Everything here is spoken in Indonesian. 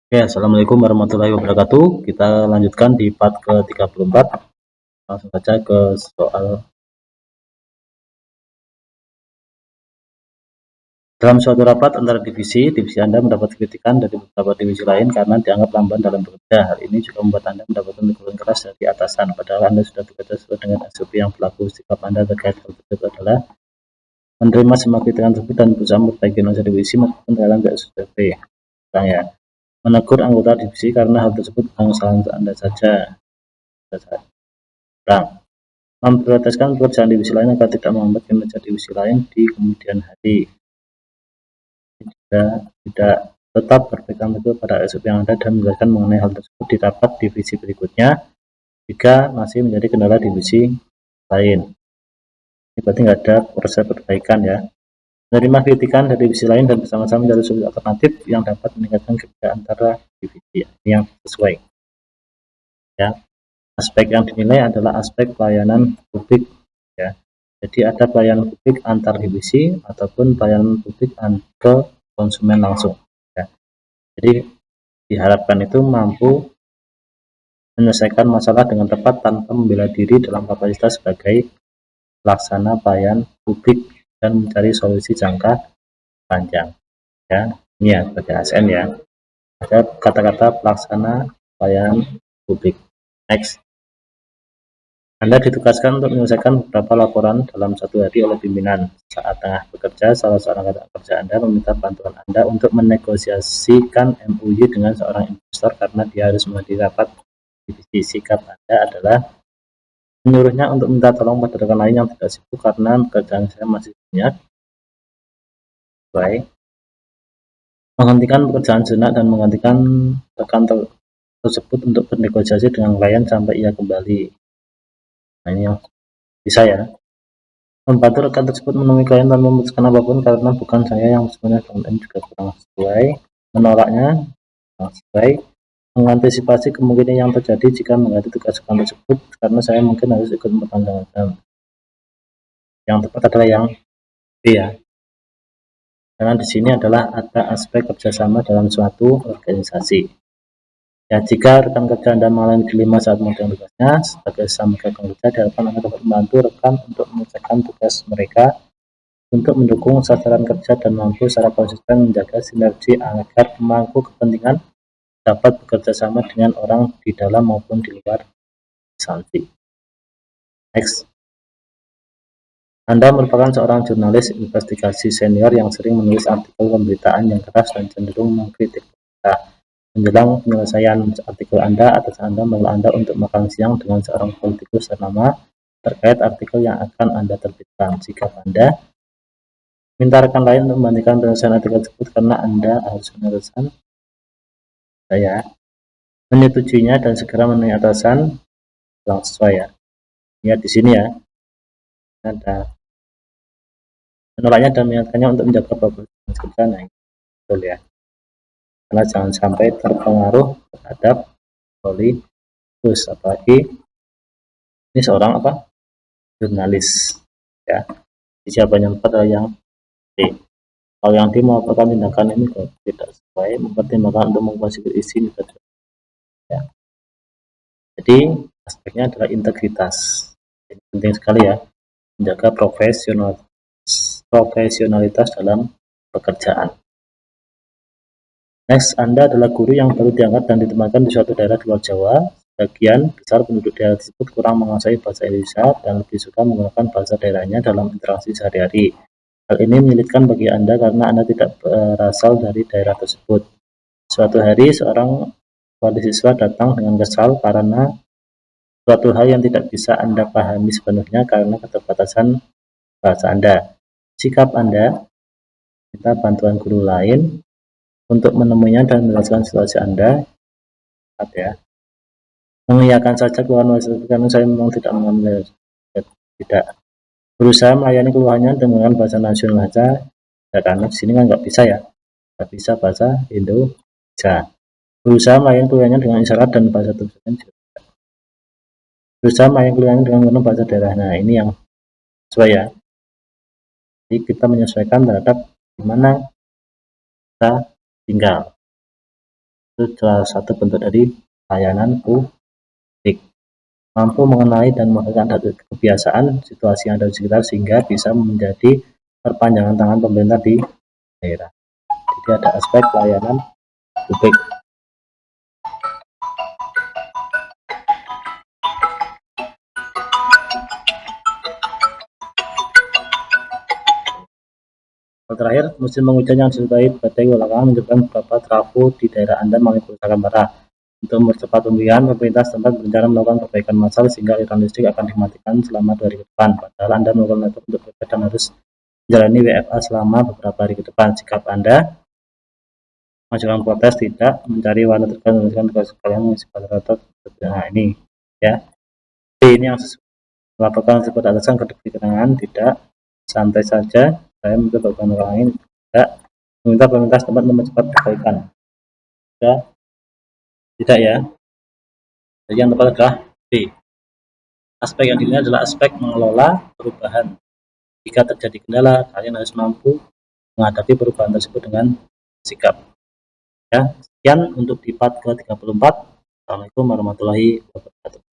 Oke, assalamualaikum warahmatullahi wabarakatuh. Kita lanjutkan di part ke-34. Langsung saja ke soal. Dalam suatu rapat antara divisi Anda mendapat kritikan dari beberapa divisi lain karena dianggap lamban dalam bekerja. Hal ini juga membuat Anda mendapatkan teguran keras dari atasan, padahal Anda sudah bekerja sesuai dengan SOP yang berlaku. Sikap Anda terkait hal tersebut adalah menerima semua kritikan tersebut dan berusaha memperbaiki kinerja divisi meskipun dalam tidak SOP. Misalnya, menegur anggota divisi karena hal tersebut bukan kesalahan Anda saja. Memprioritaskan pekerjaan divisi lain agar tidak menghambat kinerja divisi lain di kemudian hari. Tidak tetap berpegang teguh pada SOP yang ada dan menjelaskan mengenai hal tersebut di rapat divisi berikutnya jika masih menjadi kendala divisi lain. Ini berarti nggak ada proses perbaikan ya. Menerima kritikan dari divisi lain dan bersama-sama mencari solusi alternatif yang dapat meningkatkan kerja antara divisi yang sesuai. Ya. Aspek yang dinilai adalah aspek pelayanan publik ya. Jadi ada pelayanan publik antar divisi ataupun pelayanan publik ke konsumen langsung ya. Jadi diharapkan itu mampu menyelesaikan masalah dengan tepat tanpa membela diri dalam kapasitas sebagai pelaksana pelayanan publik dan mencari solusi jangka panjang ya. Ini ya sebagai ASN ya. Ada kata-kata pelaksana pelayanan publik. Next. Anda ditugaskan untuk menyelesaikan beberapa laporan dalam satu hari oleh pimpinan. Saat tengah bekerja, salah seorang rekan kerja Anda meminta bantuan Anda untuk menegosiasikan MOU dengan seorang investor karena dia harus menghadiri rapat divisi. Sikap Anda adalah menyuruhnya untuk minta tolong pada rekan lain yang tidak sibuk karena pekerjaan saya masih banyak. Baik. Menghentikan pekerjaan sejenak dan menggantikan rekan tersebut untuk bernegosiasi dengan klien sampai ia kembali. Nah, ini yang bisa ya. Membantu rekan tersebut menemui klien tanpa memutuskan apapun karena bukan saya yang sebenarnya dan ini juga kurang sesuai. Menolaknya kurang sesuai. Mengantisipasi kemungkinan yang terjadi jika mengganti tugas rekan tersebut karena saya mungkin harus ikut mempertimbangkan. Yang tepat adalah yang B ya. Karena di sini adalah ada aspek kerjasama dalam suatu organisasi. Ya, jika rekan kerja Anda mengalami dilema saat mengerjakan tugasnya, sebagai sesama rekan kerja diharapkan Anda dapat membantu rekan untuk menyelesaikan tugas mereka untuk mendukung sasaran kerja dan mampu secara konsisten menjaga sinergi agar pemangku kepentingan dapat bekerja sama dengan orang di dalam maupun di luar instansi. Next. Anda merupakan seorang jurnalis investigasi senior yang sering menulis artikel pemberitaan yang keras dan cenderung mengkritik pemerintah. Menjelang penyelesaian artikel Anda, atasan Anda memanggil Anda untuk makan siang dengan seorang politikus ternama terkait artikel yang akan Anda terbitkan. Sikap Anda minta rekan lain untuk membandingkan penyelesaian artikel tersebut karena Anda harus menyelesaikan saya menyetujuinya dan segera menemui atasan yang sesuai ya. Lihat di sini ya. Ada menolaknya dan mengingatkannya untuk menjaga progres kerja. Nah, betul ya. Karena jangan sampai terpengaruh terhadap politikus, apalagi ini seorang jurnalis ya. Siapa yang tepat adalah yang D. Kalau yang D melakukan tindakan ini tidak sesuai, mempertimbangkan untuk mengklasifikasi isi ya. Jadi aspeknya adalah integritas. Ini penting sekali ya, menjaga profesionalitas dalam pekerjaan. Next, Anda adalah guru yang baru diangkat dan ditempatkan di suatu daerah di luar Jawa. Sebagian besar penduduk daerah tersebut kurang menguasai bahasa Indonesia dan lebih suka menggunakan bahasa daerahnya dalam interaksi sehari-hari. Hal ini menyulitkan bagi Anda karena Anda tidak berasal dari daerah tersebut. Suatu hari, seorang wali siswa datang dengan kesal karena suatu hal yang tidak bisa Anda pahami sepenuhnya karena keterbatasan bahasa Anda. Sikap Anda minta bantuan guru lain untuk menemuinya dan menjelaskan situasi Anda. Ya. Mengiyakan saja keluhan wali karena saya memang tidak mengambil, tidak berusaha melayani keluhannya dengan bahasa nasional saja ya, karena di sini kan nggak bisa ya, nggak bisa bahasa Indonesia. Berusaha melayani keluhannya dengan isyarat dan bahasa tulisan juga. Berusaha melayani keluhannya dengan menggunakan bahasa daerah. Nah, ini yang sesuai ya. Jadi kita menyesuaikan terhadap di mana kita tinggal. Itu salah satu bentuk dari layanan publik. Mampu mengenali dan menggunakan kebiasaan situasi yang ada di sekitar sehingga bisa menjadi perpanjangan tangan pemerintah di daerah. Jadi ada aspek layanan publik. Terakhir, musim penghujan yang disertai badai belakangan menyebabkan beberapa trafo di daerah Anda mengalami kerusakan parah. Untuk mempercepat pemulihan, pemerintah setempat berencana melakukan perbaikan massal sehingga aliran listrik akan dimatikan selama 2 hari ke depan. Padahal Anda melakukan laptop untuk bekerja dan harus menjalani WFA selama beberapa hari ke depan. Sikap Anda mengajukan protes, tidak mencari warna terkait melanjutkan tugas kalian mengisi laptop. Nah ini ya, ini yang melaporkan tersebut atasan ke keterangan tidak santai saja. Saya minta bagian orang lain tidak meminta pemerintah setempat mempercepat perbaikan. Tidak ya. Jadi yang tepat adalah B. Aspek yang dilihat adalah aspek mengelola perubahan. Jika terjadi kendala, kalian harus mampu menghadapi perubahan tersebut dengan sikap. Ya, sekian untuk di part ke-34. Assalamualaikum warahmatullahi wabarakatuh.